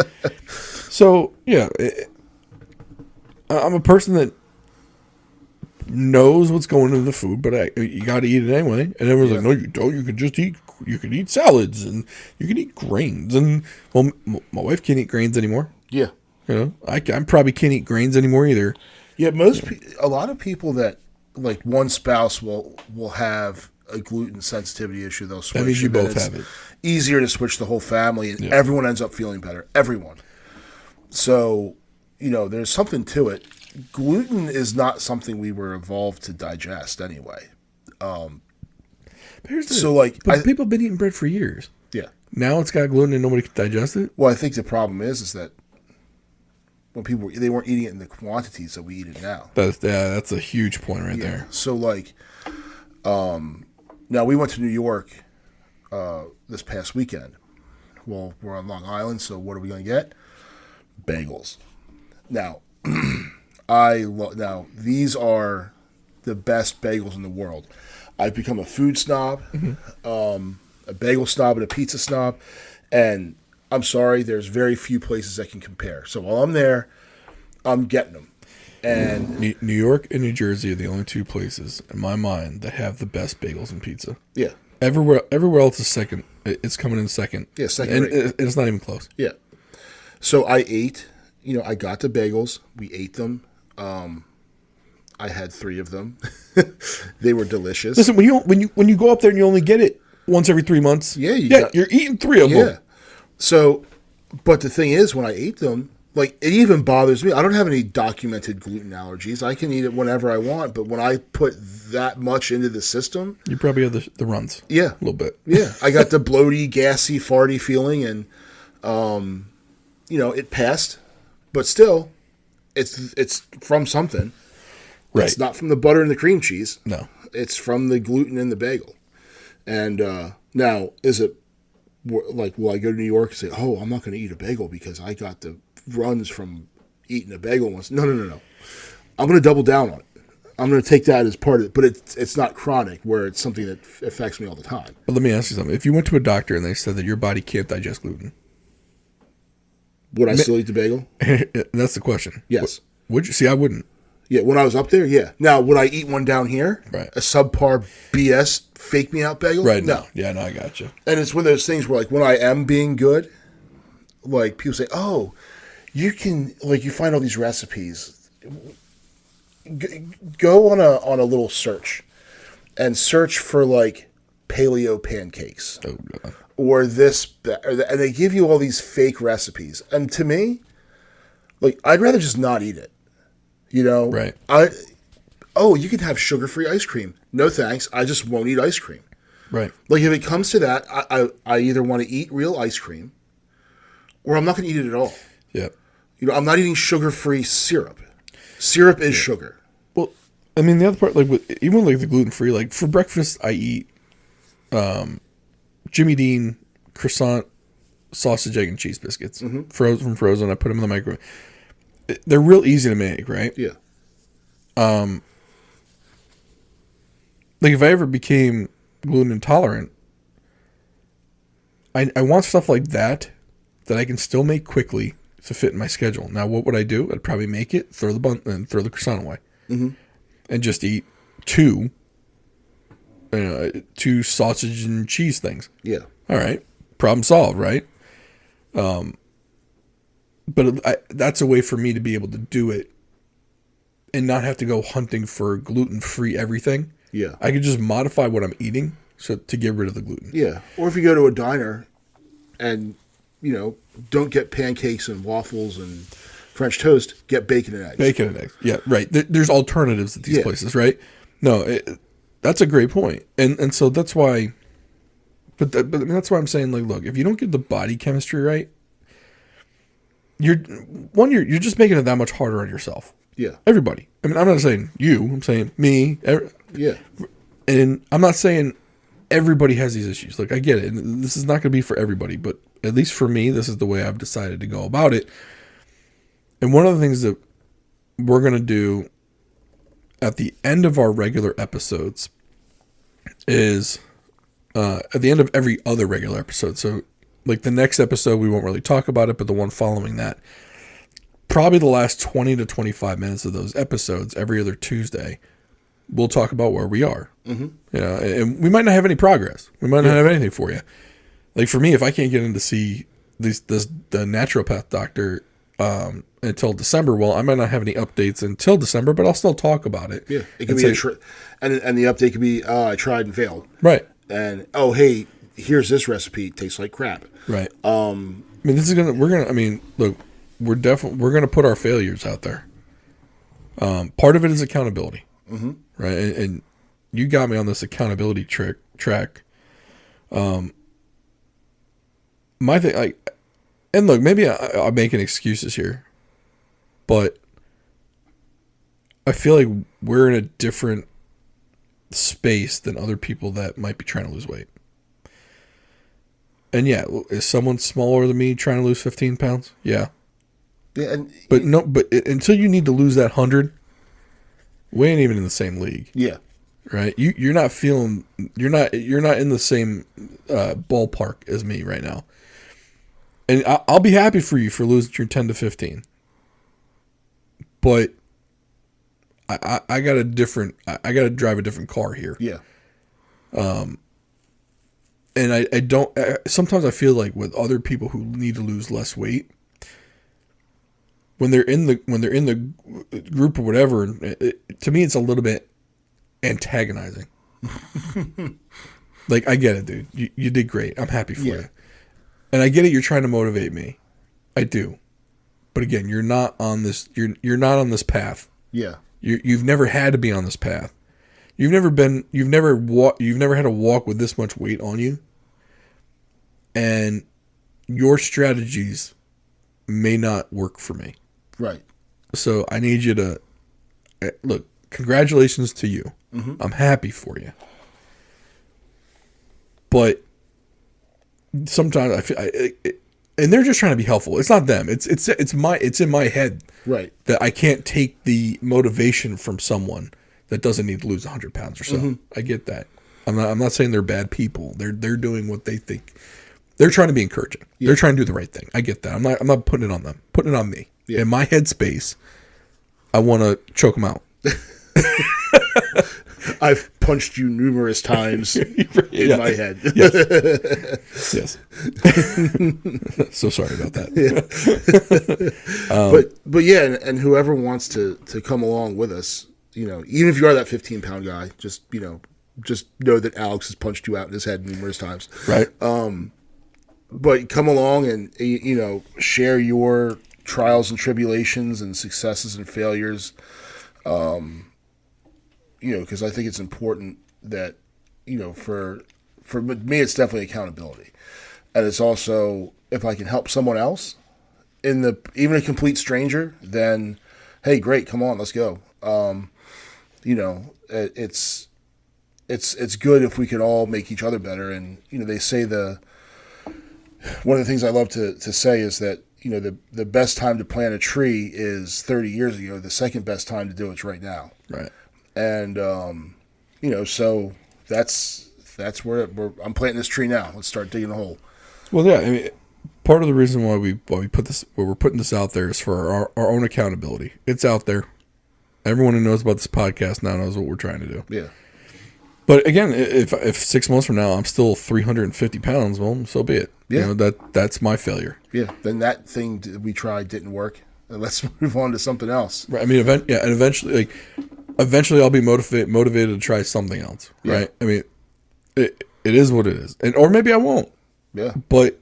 So, yeah, I'm a person that knows what's going into the food, but you got to eat it anyway. And everyone's like, no, you don't. You can eat salads and you can eat grains. And, well, my wife can't eat grains anymore. Yeah. You know, I probably can't eat grains anymore either. Yeah, a lot of people that, like, one spouse will have a gluten sensitivity issue. They'll switch. That means you both have it. Easier to switch the whole family, and everyone ends up feeling better. Everyone. So, you know, there's something to it. Gluten is not something we were evolved to digest anyway. But people have been eating bread for years. Yeah. Now it's got gluten and nobody can digest it? Well, I think the problem is that when they weren't eating it in the quantities that we eat it now. That's a huge point right there. So, like, now we went to New York this past weekend. Well, we're on Long Island, so what are we going to get? Bagels. Now, now these are the best bagels in the world. I've become a food snob, a bagel snob, and a pizza snob, and I'm sorry, there's very few places that can compare. So while I'm there, I'm getting them. And New York and New Jersey are the only two places in my mind that have the best bagels and pizza. Yeah. Everywhere else is second. It's coming in second. Yeah, second. And it's not even close. Yeah. So I got the bagels. We ate them. I had 3 of them. They were delicious. Listen, when you go up there and you only get it once every 3 months, you're eating 3 of them. So, but the thing is, when I ate them, like, it even bothers me. I don't have any documented gluten allergies. I can eat it whenever I want. But when I put that much into the system, you probably have the runs. Yeah, a little bit. Yeah, I got the bloaty, gassy, farty feeling, and it passed. But still, it's from something. Right. It's not from the butter and the cream cheese. No, it's from the gluten in the bagel. And now, is it like, will I go to New York and say, oh, I'm not going to eat a bagel because I got the runs from eating a bagel once? No. I'm going to double down on it. I'm going to take that as part of it. But it's not chronic where it's something that affects me all the time. But let me ask you something. If you went to a doctor and they said that your body can't digest gluten, would I still eat the bagel? That's the question. Yes. Would you? See, I wouldn't. Yeah, when I was up there, yeah. Now, would I eat one down here? Right. A subpar BS fake me out bagel? Right. No. Yeah, no, I got you. And it's one of those things where, like, when I am being good, like, people say, oh, you can, like, you find all these recipes. Go on a little search and search for, like, paleo pancakes. Oh, God. Or this, and they give you all these fake recipes. And to me, like, I'd rather just not eat it. You know? Right. You can have sugar-free ice cream. No thanks. I just won't eat ice cream. Right. Like, if it comes to that, I either want to eat real ice cream or I'm not going to eat it at all. Yeah. You know, I'm not eating sugar-free syrup. Syrup is sugar. Well, I mean, the other part, like, even like the gluten-free, like, for breakfast, I eat Jimmy Dean croissant, sausage, egg, and cheese biscuits. Mm-hmm. From frozen. I put them in the microwave. They're real easy to make, right? Yeah. Like, if I ever became gluten intolerant, I want stuff like that I can still make quickly to fit in my schedule. Now, what would I do? I'd probably make it, throw the bun, and throw the croissant away, and just eat 2 sausage and cheese things. Yeah. All right, problem solved, right? But that's a way for me to be able to do it and not have to go hunting for gluten-free everything. Yeah. I could just modify what I'm eating to get rid of the gluten. Yeah. Or if you go to a diner and, don't get pancakes and waffles and French toast, get bacon and eggs. Bacon and eggs. Yeah, right. There's alternatives at these places, right? No, That's a great point. And so that's why, but I mean, that's why I'm saying, like, look, if you don't get the body chemistry right, you're just making it that much harder on yourself. Yeah. Everybody. I mean, I'm not saying you. I'm saying me. Yeah. And I'm not saying everybody has these issues. Like, I get it. And this is not going to be for everybody, but at least for me, this is the way I've decided to go about it. And one of the things that we're going to do at the end of our regular episodes is at the end of every other regular episode. So, like, the next episode, we won't really talk about it, but the one following that, probably the last 20 to 25 minutes of those episodes, every other Tuesday, we'll talk about where we are. Mm-hmm. You know, and we might not have any progress. We might not have anything for you. Like, for me, if I can't get in to see the naturopath doctor until December, well, I might not have any updates until December, but I'll still talk about it. Yeah, it could be and the update could be, I tried and failed. Right. And, hey, here's this recipe. It tastes like crap. Right. I mean, look, we're gonna put our failures out there. Part of it is accountability, right? And you got me on this accountability track. My thing, and look, maybe I'm making excuses here, but I feel like we're in a different space than other people that might be trying to lose weight. And yeah, is someone smaller than me trying to lose 15 pounds? Yeah. Yeah, but until you need to lose that 100, we ain't even in the same league. Yeah. Right? You're not in the same ballpark as me right now. And I'll be happy for you for losing your 10 to 15. But I got to drive a different car here. Yeah. And I don't. Sometimes I feel like with other people who need to lose less weight, when they're in the group or whatever, to me it's a little bit antagonizing. Like, I get it, dude. You did great. I'm happy for you, and I get it. You're trying to motivate me. I do, but again, you're not on this. You're not on this path. Yeah. You've never had to be on this path. You've never had to walk with this much weight on you. And your strategies may not work for me. Right. So I need you to look, congratulations to you. Mm-hmm. I'm happy for you. But sometimes I feel and they're just trying to be helpful. It's not them. It's in my head. Right. That I can't take the motivation from someone that doesn't need to lose 100 pounds or so. Mm-hmm. I get that. I'm not saying they're bad people. They're doing what they think. They're trying to be encouraging. Yeah. They're trying to do the right thing. I get that. I'm not putting it on them. Putting it on me. Yeah. In my headspace, I want to choke them out. I've punched you numerous times in my head. Yes. So sorry about that. Yeah. But yeah, and whoever wants to come along with us, even if you are that 15-pound guy, just know that Alex has punched you out in his head numerous times. Right. But come along and share your trials and tribulations and successes and failures. Because I think it's important that, for me, it's definitely accountability. And it's also, if I can help someone else, even a complete stranger, then, hey, great, come on, let's go. It's good if we could all make each other better. And, they say one of the things I love to say is that, the best time to plant a tree is 30 years ago. The second best time to do it's right now. Right. And, so that's where I'm planting this tree now. Let's start digging a hole. Well, yeah, I mean, part of the reason why we put this, where we're putting this out there is for our own accountability. It's out there. Everyone who knows about this podcast now knows what we're trying to do. Yeah. But again, if 6 months from now I'm still 350 pounds, well, so be it. Yeah. That's my failure. Yeah. Then that thing that we tried didn't work. And let's move on to something else. Right. I mean, eventually I'll be motivated to try something else. Right. Yeah. I mean, it is what it is, or maybe I won't. Yeah. But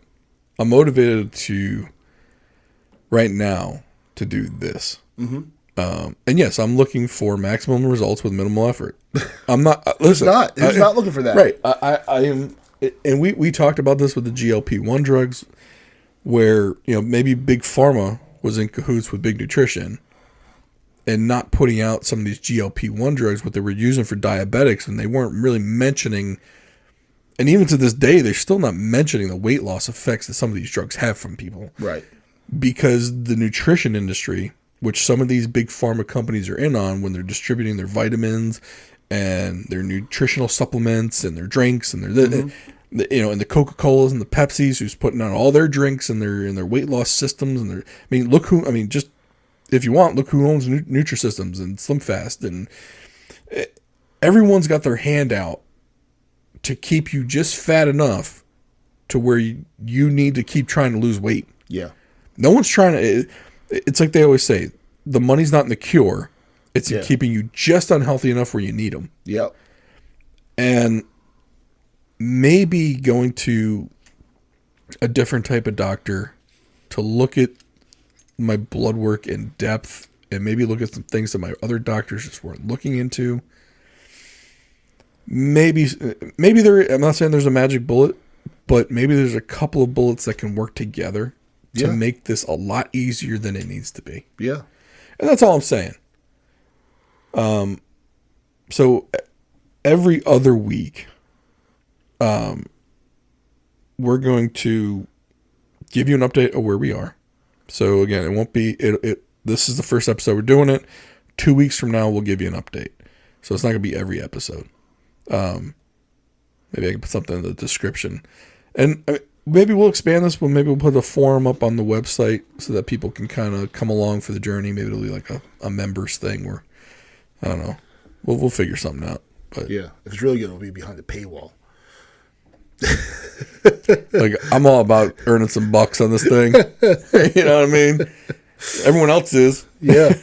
I'm motivated right now to do this. Mm-hmm. And yes, I'm looking for maximum results with minimal effort. I'm not. Listen, It's not looking for that. Right. I am. And we talked about this with the GLP-1 drugs, where maybe big pharma was in cahoots with big nutrition, and not putting out some of these GLP-1 drugs what they were using for diabetics, and they weren't really mentioning. And even to this day, they're still not mentioning the weight loss effects that some of these drugs have from people. Right. Because the nutrition industry, which some of these big pharma companies are in on when they're distributing their vitamins and their nutritional supplements and their drinks and their and the Coca-Colas and the Pepsis, who's putting out all their drinks and their weight loss systems and just if you want, look who owns Nutrisystems and SlimFast, and everyone's got their hand out to keep you just fat enough to where you need to keep trying to lose weight. Yeah. No one's trying to. It's like they always say, the money's not in the cure. It's in keeping you just unhealthy enough where you need them. Yep. And maybe going to a different type of doctor to look at my blood work in depth and maybe look at some things that my other doctors just weren't looking into. Maybe I'm not saying there's a magic bullet, but maybe there's a couple of bullets that can work together to make this a lot easier than it needs to be. Yeah. And that's all I'm saying. So every other week, we're going to give you an update of where we are. So again, it won't be, this is the first episode we're doing it. 2 weeks from now, we'll give you an update. So it's not going to be every episode. Maybe I can put something in the description. And maybe we'll expand this, but maybe we'll put a forum up on the website so that people can kind of come along for the journey. Maybe it'll be like a members thing where, I don't know. We'll figure something out. But yeah, if it's really good, it'll be behind the paywall. Like, I'm all about earning some bucks on this thing. You know what I mean? Everyone else is. Yeah.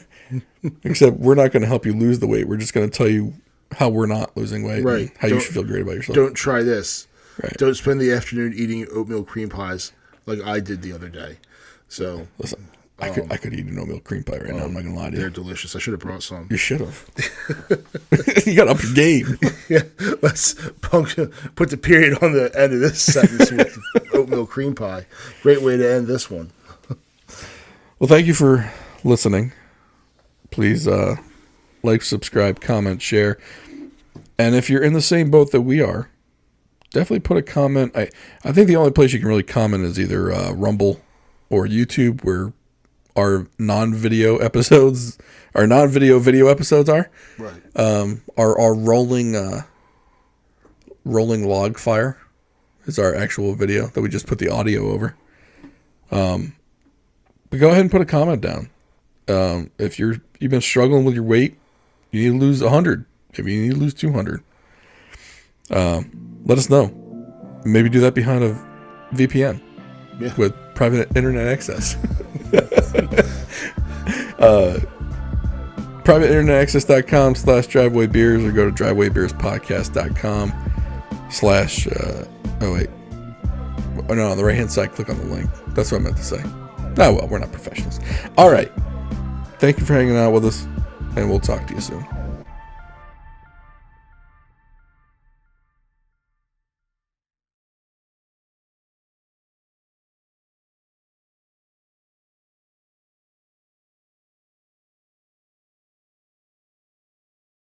Except we're not going to help you lose the weight. We're just going to tell you how we're not losing weight. Right. How you should feel great about yourself. Don't try this. Right. Don't spend the afternoon eating oatmeal cream pies like I did the other day. So listen, I could eat an oatmeal cream pie right now. I'm not going to lie to you. They're delicious. I should have brought some. You should have. You got to up your game. Yeah. Let's put the period on the end of this sentence with oatmeal cream pie. Great way to end this one. Well, thank you for listening. Please like, subscribe, comment, share. And if you're in the same boat that we are, definitely put a comment. I think the only place you can really comment is either Rumble or YouTube, where our non-video video episodes are. Right. Our rolling log fire is our actual video that we just put the audio over. But go ahead and put a comment down. If you've been struggling with your weight, you need to lose 100. Maybe you need to lose 200. Let us know. Maybe do that behind a VPN with private internet access. PrivateInternetAccess.com/drivewaybeers or go to drivewaybeerspodcast.com/ on the right hand side, click on the link. That's what I meant to say. Oh well, we're not professionals. All right. Thank you for hanging out with us, and we'll talk to you soon.